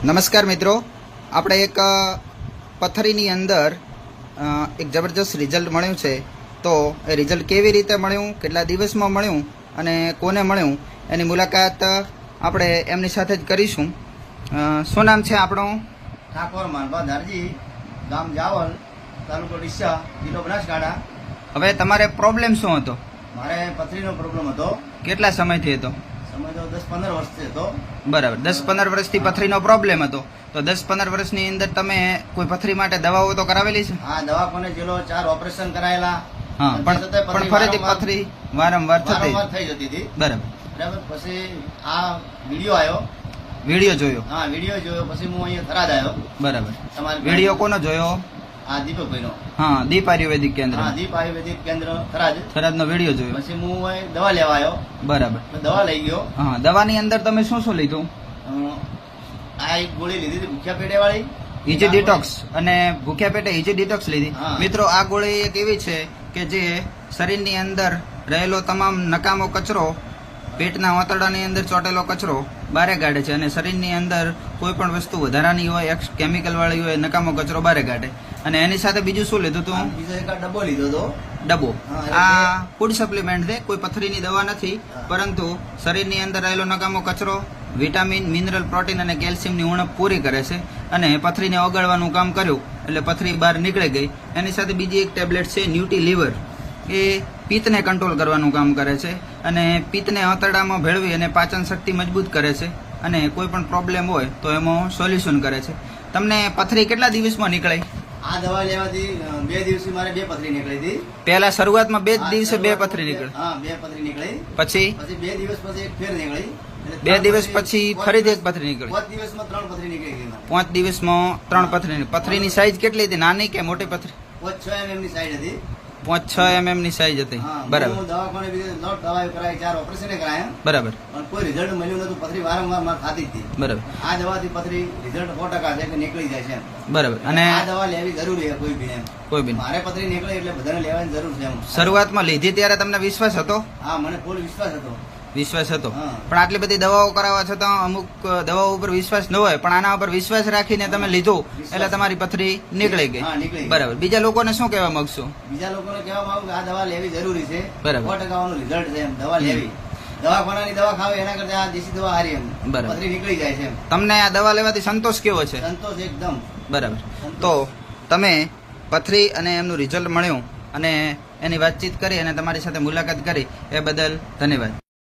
નમસ્કાર મિત્રો, આપણે એક પથરીની અંદર એક જબરજસ્ત રિઝલ્ટ મળ્યું છે. તો એ રિઝલ્ટ કેવી રીતે મળ્યું, કેટલા દિવસમાં મળ્યું અને કોને મળ્યું એની મુલાકાત આપણે એમની સાથે જ કરીશું. શું નામ છે આપણું? ઠાકોર માનભા ધારજી, ગામ જાવલ, તાલુકો ડીસા, જિલ્લો બનાસકાંઠા. હવે તમારે પ્રોબ્લેમ શું હતો? મારે પથરીનો પ્રોબ્લેમ હતો. કેટલા સમયથી હતો? સમય તો 10-15 વર્ષથી હતો. બરાબર, 10-15 વર્ષથી પથરીનો પ્રોબ્લેમ હતો. તો 10-15 વર્ષની અંદર તમે કોઈ પથરી માટે દવાઓ તો કરાવેલી છે? હા, દવાખાને જેલો 4 ઓપરેશન કરાયેલા. હા, પણ ફરીથી પથરી વારંવાર થઈ જતી હતી. બરાબર. પછી આ વિડીયો આવ્યો. વિડીયો જોયો? હા, વિડીયો જોયો. પછી હું અહીંયા થરાદ આવ્યો. બરાબર. તમારે વિડીયો કોનો જોયો? આ દીપકભાઈનો. હા, દીપ આયુર્વેદિક કેન્દ્ર. હા, દીપ આયુર્વેદિક કેન્દ્ર થરાદ. થરાદનો વિડીયો જોયો. પછી હું અહીં દવા લેવા આવ્યો. બરાબર. દવા લઈ ગયો. હા, દવાની અંદર તમે શું શું લીધું? આ એક ગોળી લીધી હતી ભૂખ્યા પેટે વાળી, ઇઝી ડિટોક્સ, અને ભૂખ્યા પેટે ઇઝી ડિટોક્સ લીધી. હા. મિત્રો, આ ગોળી એક એવી છે કે જે શરીરની અંદર રહેલો તમામ નકામો કચરો, પેટના આંતરડાની અંદર ચોટેલો કચરો બારે કાઢે છે, અને શરીરની અંદર કોઈ પણ વસ્તુ વધારાની હોય, કેમિકલ વાળી હોય, નકામો કચરો બારે કાઢે. અને એની સાથે બીજું શું લીધું તું? બીજો એક ડબ્બો લીધો હતો. ડબ્બો. હા, આ ફૂડ સપ્લિમેન્ટ છે, કોઈ પથરીની દવા નથી, પરંતુ શરીરની અંદર રહેલો નકામો કચરો, વિટામિન, મિનરલ, પ્રોટીન અને કેલ્શિયમની ઉણપ પૂરી કરે છે, અને પથરીને ઓગાળવાનું કામ કર્યું એટલે પથરી બહાર નીકળી ગઈ. એની સાથે બીજી એક ટેબ્લેટ છે ન્યુટી લીવર, એ પિત્તને કંટ્રોલ કરવાનું કામ કરે છે, અને પિત્તને આંતરડામાં ભેળવી અને પાચન શક્તિ મજબૂત કરે છે, અને કોઈ પણ પ્રોબ્લેમ હોય તો એમાં સોલ્યુશન કરે છે. તમને પથરી કેટલા દિવસમાં નીકળે? આ દવા લેવાથી 2 દિવસથી મારે 2 પથરી નીકળી હતી. પહેલા શરૂઆતમાં 2 દિવસે 2 પથરી નીકળે? હા, 2 પથરી નીકળી. પછી 2 દિવસ પછી એક ફેર નીકળી. 2 દિવસ પછી ફરીથી એક પથરી નીકળી. 5 દિવસમાં 3 પથરી નીકળી ગઈ. 5 દિવસમાં 3 પથરી. પથરીની સાઈઝ કેટલી હતી, નાની કે મોટી પથરી? 5-6 mm ની સાઈઝ હતી. 5-6 mm ની સાઈઝ હતી. બરાબર. હું દવાખાને દવા કરાવી, 4 ઓપરેશન કરાયા. બરાબર. પણ કોઈ રિઝલ્ટ મળ્યું નતું. પથરી વારંવાર મારે થતી હતી. બરાબર. આ દવાથી પથરી રિઝલ્ટ 100% છે કે નીકળી જાય છે. બરાબર. અને આ દવા લેવી જરૂરી છે કોઈ બી. કોઈ બી મારે પથરી નીકળે એટલે બધાને લેવાની જરૂર છે. શરૂઆતમાં લીધી ત્યારે તમને વિશ્વાસ હતો? હા, મને ફૂલ વિશ્વાસ હતો. વિશ્વાસ હતો. હા. પણ આટલી બધી દવાઓ કરાવવા છતાં અમુક દવાઓ ઉપર વિશ્વાસ ન હોય, પણ આના ઉપર વિશ્વાસ રાખીને તમે લીધું એટલે તમારી પથરી નીકળી ગઈ. હા, નીકળી ગઈ. બરાબર. બીજા લોકોને શું કહેવા માંગશો? બીજા લોકોને કહેવા માંગુ કે આ દવા લેવી જરૂરી છે. બરાબર. 100% રિઝલ્ટ છે. એમ દવા લેવી, દવાખાનાની દવા ખાવી એના કરતા આ દેશી દવા હારી. એમ બરાબર. પથરી નીકળી જાય છે. એમ તમને આ દવા લેવાથી સંતોષ કેવો છે? સંતોષ એકદમ. બરાબર. તો તમે પથરી અને એમનું રિઝલ્ટ મળ્યું અને એની વાતચીત કરી અને તમારી સાથે મુલાકાત કરી એ બદલ ધન્યવાદ.